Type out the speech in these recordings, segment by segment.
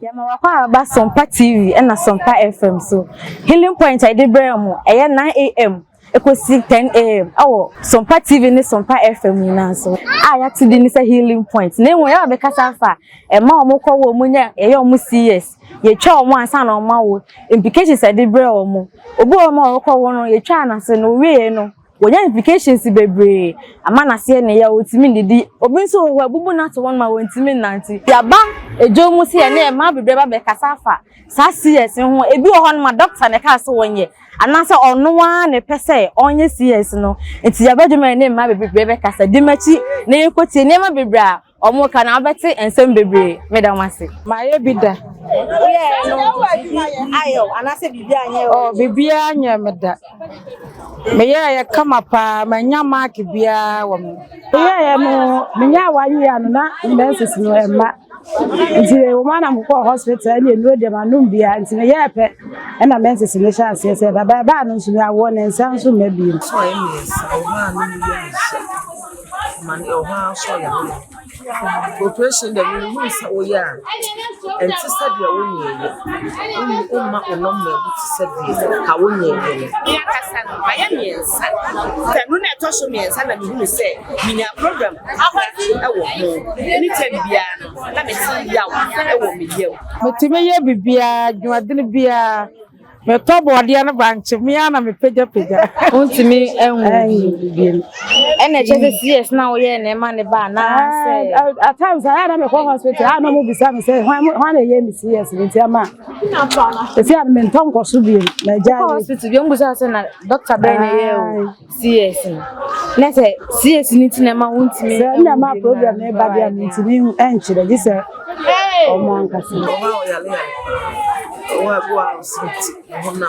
Yama wakwa ba Sompa TV and na Sompa FM so. Healing Point I did bremo. 9 a.m. Ekosi 10 a.m. Oh, Sompa TV ni Sompa FM ni so. Ya today ni say Healing Point. Na enwe ya be kasa fa. Ma omukọ wo munya omu CS. Ye twa omu ansa na oma wo. Implications I did bre omu. Obu omu okọ wo no ye twa na se no we no. Wonya implications bebre ama na se ne ya otimi ndidi obi nso wo abubu na to won ma wontimi nanti ya ba ejo mu se ne ma bebre ba be kasafa sa CS ho ebi wo hon ma doctor ne ka so wonye anasa ono wa ne pese onye CS no enti ya badwuma ne ma bebre be kasa dimachi ne ekotie ne ma bebre a omo ka na abete ensem bebre medam ase ma ye bida ayo anase bibia anye oh bibia anye meda me ye kama pa manya mark bia wo me ye no menya wanye anu na nurses no ema nti o ma na mko hospital ni enu de manum bia nti me ye pe na nurses ni chance se baba ba no nsu ya wo ne nsan so mabi so yes o ma no ni man o ha so ya operation da we use o ya and to said ya wonye o ma o no ma bu to said ka wonye ya kasa no ma ya miensa tanu na to so miensa na me hu se minya program akwati e wo ho ni tem bia no na me ti ya wo e wo me ye metime ye bibia dwuadene bia me to bode na branch me ana me peja ontimi enwu bibia ene chese CS na wo ye na ma ne ba na say at times I na me go hospital I no mo bisa me say why na ye me CS nti ama esi an me nton ko so bi na ja hospital bi mbusa say na doctor ben ye o CS na say CS ni ti na ma ontimi say na ma program na ba bia me ntimi enchire gi say o mo ankasi o ha o ya le o go hospital hona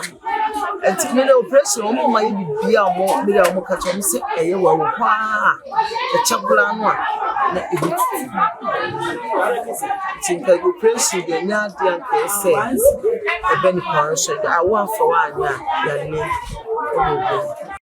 enti me na operation o mo ma ye bibia o mo me ya o mo ka cho me say eye wa wo kwa e chagula no a na ebi tinka operation de nya dia nke say e be ni kwa so da wa fa wa anya ya ni o